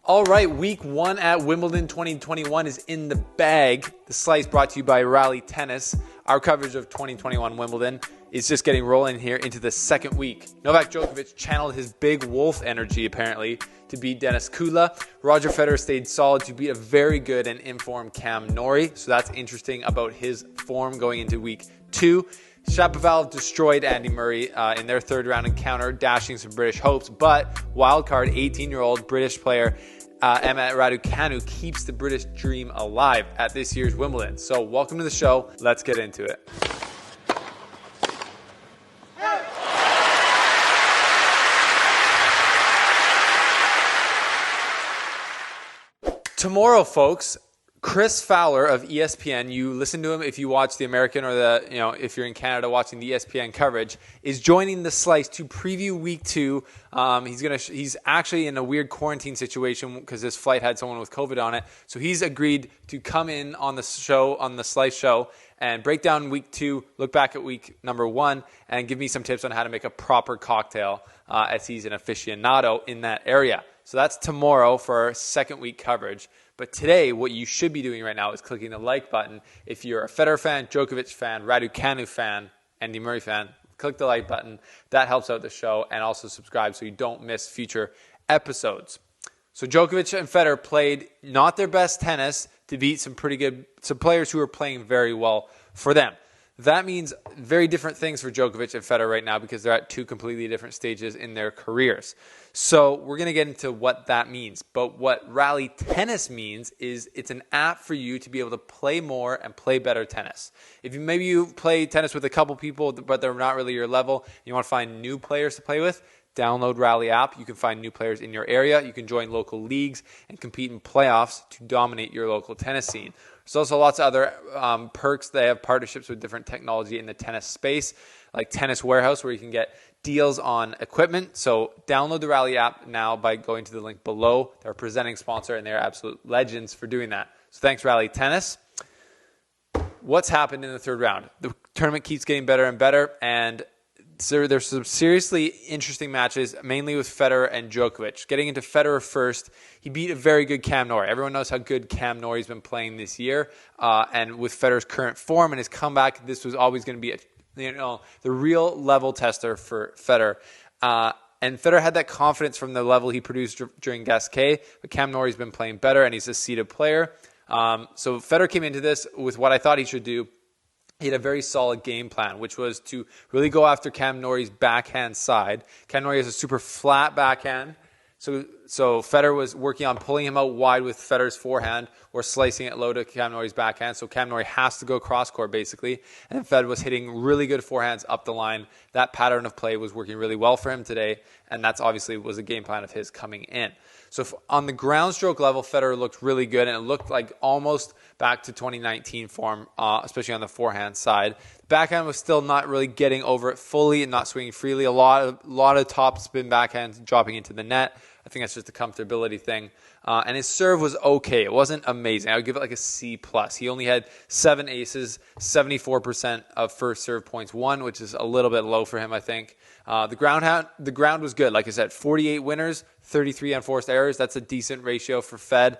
All right, week one at Wimbledon 2021 is in the bag. The slice brought to you by Rally Tennis. Our coverage of 2021 Wimbledon is just getting rolling here into the second week. Novak Djokovic channeled his big wolf energy, apparently, to beat Denis Kula. Roger Federer stayed solid to beat a very good and informed Cam Norrie. So that's interesting about his form going into week two. Shapovalov destroyed Andy Murray in their third round encounter, dashing some British hopes. But wildcard 18-year-old British player Emma Raducanu keeps the British dream alive at this year's Wimbledon. So welcome to the show. Let's get into it. Tomorrow, folks, Chris Fowler of ESPN, you listen to him if you watch the American or if you're in Canada watching the ESPN coverage, is joining the slice to preview week two. He's actually in a weird quarantine situation because his flight had someone with COVID on it. So he's agreed to come in on the show, on the slice show, and break down week two, look back at week number one, and give me some tips on how to make a proper cocktail as he's an aficionado in that area. So that's tomorrow for our second week coverage. But today, what you should be doing right now is clicking the like button. If you're a Federer fan, Djokovic fan, Raducanu fan, Andy Murray fan, click the like button. That helps out the show, and also subscribe so you don't miss future episodes. So Djokovic and Federer played not their best tennis to beat some players who are playing very well for them. That means very different things for Djokovic and Federer right now because they're at two completely different stages in their careers. So we're going to get into what that means. But what Rally Tennis means is it's an app for you to be able to play more and play better tennis. If maybe you play tennis with a couple people, but they're not really your level, and you want to find new players to play with, download Rally app. You can find new players in your area. You can join local leagues and compete in playoffs to dominate your local tennis scene. There's also lots of other perks. They have partnerships with different technology in the tennis space, like Tennis Warehouse, where you can get deals on equipment. So download the Rally app now by going to the link below. They're a presenting sponsor, and they're absolute legends for doing that. So thanks, Rally Tennis. What's happened in the third round? The tournament keeps getting better and better, and so there's some seriously interesting matches, mainly with Federer and Djokovic. Getting into Federer first, he beat a very good Cam Norrie. Everyone knows how good Cam Norrie's been playing this year. And with Federer's current form and his comeback, this was always going to be the real level tester for Federer. And Federer had that confidence from the level he produced during Gasquet, but Cam Norrie's been playing better, and he's a seeded player. So Federer came into this with what I thought he should do. He had a very solid game plan, which was to really go after Cam Norrie's backhand side. Cam Norrie has a super flat backhand. So Federer was working on pulling him out wide with Federer's forehand or slicing it low to Cam Norrie's backhand. So Cam Norrie has to go cross-court, basically. And then Federer was hitting really good forehands up the line. That pattern of play was working really well for him today, and that's obviously was a game plan of his coming in. So on the ground stroke level, Federer looked really good, and it looked like almost back to 2019 form, especially on the forehand side. The backhand was still not really getting over it fully and not swinging freely. A lot of top spin backhands dropping into the net. I think that's just a comfortability thing. And his serve was okay. It wasn't amazing. I would give it like a C+. He only had 7 aces, 74% of first serve points won, which is a little bit low for him, I think. The ground was good. Like I said, 48 winners, 33 unforced errors. That's a decent ratio for Fed.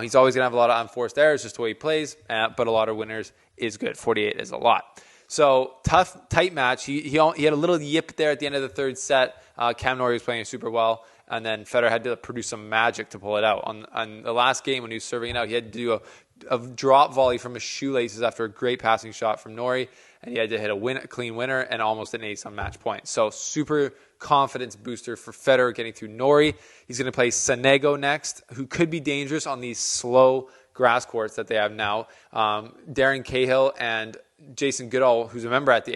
He's always going to have a lot of unforced errors, just the way he plays, but a lot of winners is good. 48 is a lot. So tough, tight match. He had a little yip there at the end of the third set. Cam Norrie was playing super well. And then Federer had to produce some magic to pull it out. On the last game when he was serving it out, he had to do a drop volley from his shoelaces after a great passing shot from Norrie. And he had to hit a clean winner and almost an ace on match point. So super confidence booster for Federer getting through Norrie. He's going to play Sonego next, who could be dangerous on these slow grass courts that they have now. Darren Cahill and Jason Goodall, who's a member at the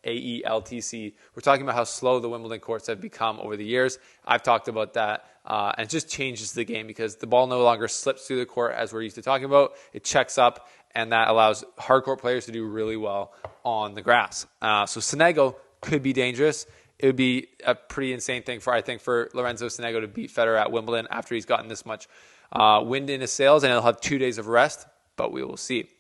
AELTC. We're talking about how slow the Wimbledon courts have become over the years. I've talked about that, and it just changes the game because the ball no longer slips through the court as we're used to talking about. It checks up, and that allows hardcourt players to do really well on the grass. So Sonego could be dangerous. It would be a pretty insane thing for Lorenzo Sonego to beat Federer at Wimbledon after he's gotten this much wind in his sails, and he'll have 2 days of rest, but we will see.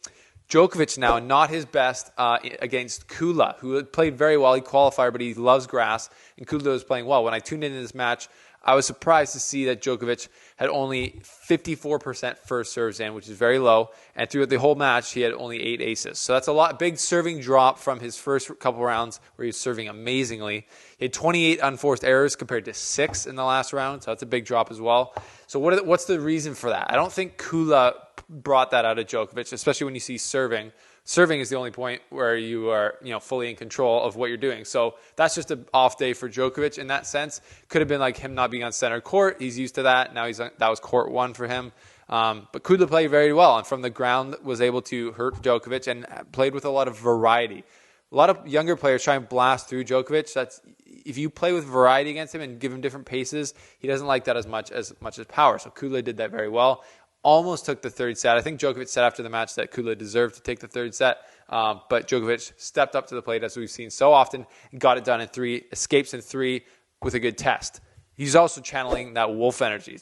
Djokovic now, not his best against Kula, who played very well. He qualified, but he loves grass, and Kula was playing well. When I tuned into this match, I was surprised to see that Djokovic had only 54% first serves in, which is very low. And throughout the whole match, he had only 8 aces. So that's a big serving drop from his first couple rounds where he was serving amazingly. He had 28 unforced errors compared to 6 in the last round. So that's a big drop as well. So what's the reason for that? I don't think Kula brought that out of Djokovic, especially when you see serving. Serving is the only point where you are, fully in control of what you're doing. So that's just an off day for Djokovic in that sense. Could have been like him not being on center court. He's used to that. Now that was court 1 for him. But Kudla played very well, and from the ground was able to hurt Djokovic and played with a lot of variety. A lot of younger players try and blast through Djokovic. If you play with variety against him and give him different paces, he doesn't like that as much as power. So Kudla did that very well. Almost took the third set. I think Djokovic said after the match that Kudla deserved to take the third set, but Djokovic stepped up to the plate as we've seen so often and got it done in 3, escapes in 3 with a good test. He's also channeling that wolf energy.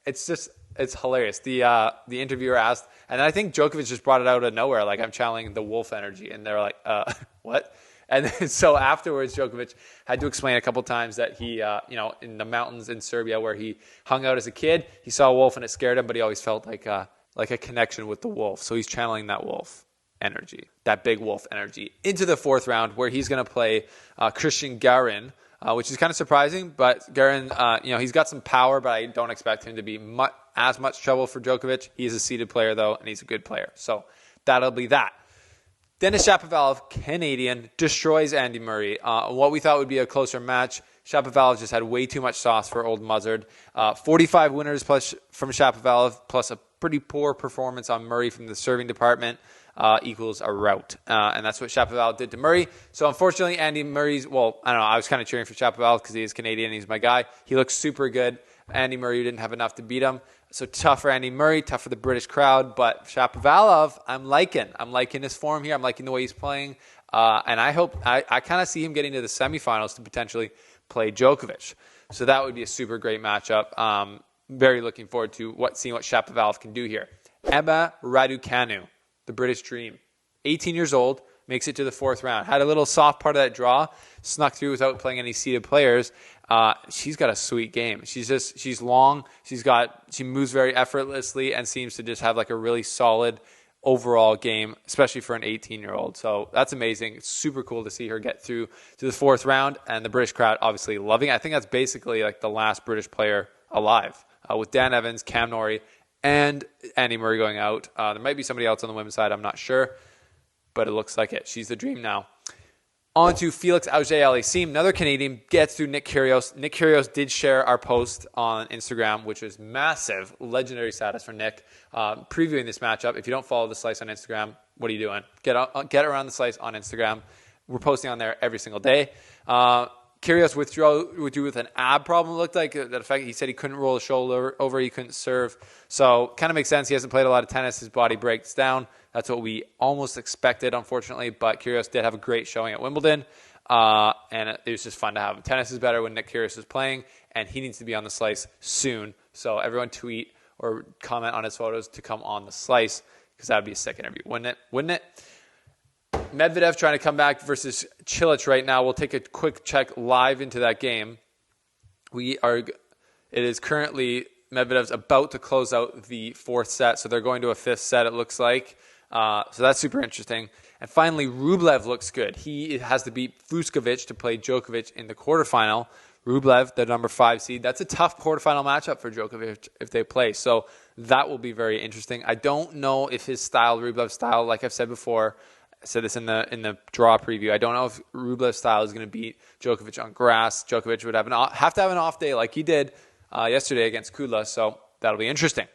It's hilarious. The interviewer asked, and I think Djokovic just brought it out of nowhere, like, I'm channeling the wolf energy, and they're like, what? And then, so afterwards, Djokovic had to explain a couple times that he, in the mountains in Serbia where he hung out as a kid, he saw a wolf and it scared him, but he always felt like a connection with the wolf. So he's channeling that wolf energy, that big wolf energy, into the 4th round where he's going to play Christian Garin, which is kind of surprising. But Garin, he's got some power, but I don't expect him to be as much trouble for Djokovic. He is a seeded player, though, and he's a good player. So that'll be that. Denis Shapovalov, Canadian, destroys Andy Murray. What we thought would be a closer match, Shapovalov just had way too much sauce for Old Muzzard. 45 winners plus from Shapovalov, plus a pretty poor performance on Murray from the serving department, equals a rout. And that's what Shapovalov did to Murray. So unfortunately, Andy Murray's, I don't know, I was kind of cheering for Shapovalov because he is Canadian, he's my guy. He looks super good. Andy Murray didn't have enough to beat him. So tough for Andy Murray, tough for the British crowd. But Shapovalov, I'm liking his form here. I'm liking the way he's playing. And I hope, I kind of see him getting to the semifinals to potentially play Djokovic. So that would be a super great matchup. Very looking forward to seeing what Shapovalov can do here. Emma Raducanu, the British dream. 18 years old, makes it to the 4th round. Had a little soft part of that draw, snuck through without playing any seeded players. She's got a sweet game. She's long. She moves very effortlessly and seems to just have like a really solid overall game, especially for an 18-year-old. So that's amazing. It's super cool to see her get through to the 4th round, and the British crowd obviously loving it. I think that's basically like the last British player alive, with Dan Evans, Cam Norrie, and Andy Murray going out. There might be somebody else on the women's side. I'm not sure, but it looks like it. She's the dream now. On to Felix Auger-Aliassime, another Canadian, gets through Nick Kyrgios. Nick Kyrgios did share our post on Instagram, which was massive, legendary status for Nick, previewing this matchup. If you don't follow The Slice on Instagram, what are you doing? Get around The Slice on Instagram. We're posting on there every single day. Kyrgios withdrew with an ab problem, it looked like. The fact he said he couldn't roll the shoulder over, he couldn't serve. So kind of makes sense. He hasn't played a lot of tennis. His body breaks down. That's what we almost expected, unfortunately. But Kyrgios did have a great showing at Wimbledon. And it was just fun to have him. Tennis is better when Nick Kyrgios is playing, and he needs to be on The Slice soon. So everyone tweet or comment on his photos to come on The Slice, because that would be a sick interview, wouldn't it? Medvedev trying to come back versus Cilic right now. We'll take a quick check live into that game. It is currently Medvedev's about to close out the 4th set, so they're going to a 5th set, it looks like. So that's super interesting. And finally, Rublev looks good. He has to beat Fucsovics to play Djokovic in the quarterfinal. Rublev, the number 5 seed. That's a tough quarterfinal matchup for Djokovic if they play. So that will be very interesting. I don't know if his style, Rublev's style, like I've said before, I said this in the draw preview, I don't know if Rublev's style is going to beat Djokovic on grass. Djokovic would have to have an off day like he did yesterday against Kudla, so that'll be interesting.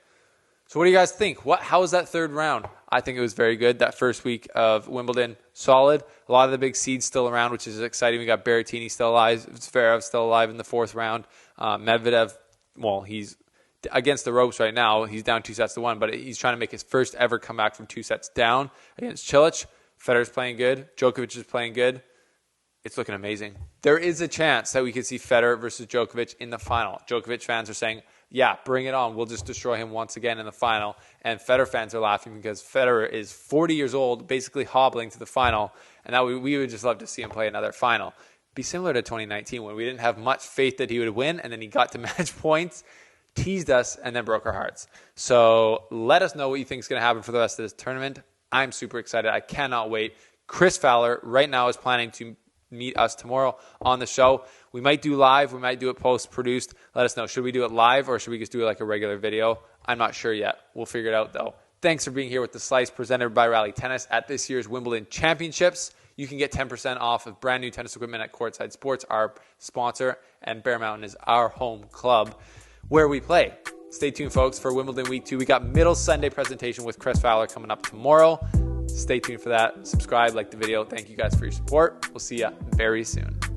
So what do you guys think? How was that 3rd round? I think it was very good. That first week of Wimbledon, solid. A lot of the big seeds still around, which is exciting. We got Berrettini still alive. Zverev still alive in the 4th round. Medvedev, he's against the ropes right now. He's down 2-1, but he's trying to make his first ever comeback from 2 sets down against Cilic. Federer's playing good. Djokovic is playing good. It's looking amazing. There is a chance that we could see Federer versus Djokovic in the final. Djokovic fans are saying, yeah, bring it on. We'll just destroy him once again in the final. And Federer fans are laughing because Federer is 40 years old, basically hobbling to the final. And now we would just love to see him play another final. be similar to 2019 when we didn't have much faith that he would win, and then he got to match points, teased us, and then broke our hearts. So let us know what you think is going to happen for the rest of this tournament. I'm super excited. I cannot wait. Chris Fowler right now is planning to meet us tomorrow on the show. We might do live. We might do it post-produced. Let us know. Should we do it live or should we just do it like a regular video? I'm not sure yet. We'll figure it out, though. Thanks for being here with The Slice presented by Rally Tennis at this year's Wimbledon Championships. You can get 10% off of brand new tennis equipment at Courtside Sports, our sponsor, and Bear Mountain is our home club where we play. Stay tuned, folks, for Wimbledon Week 2. We got middle Sunday presentation with Chris Fowler coming up tomorrow. Stay tuned for that. Subscribe, like the video. Thank you guys for your support. We'll see you very soon.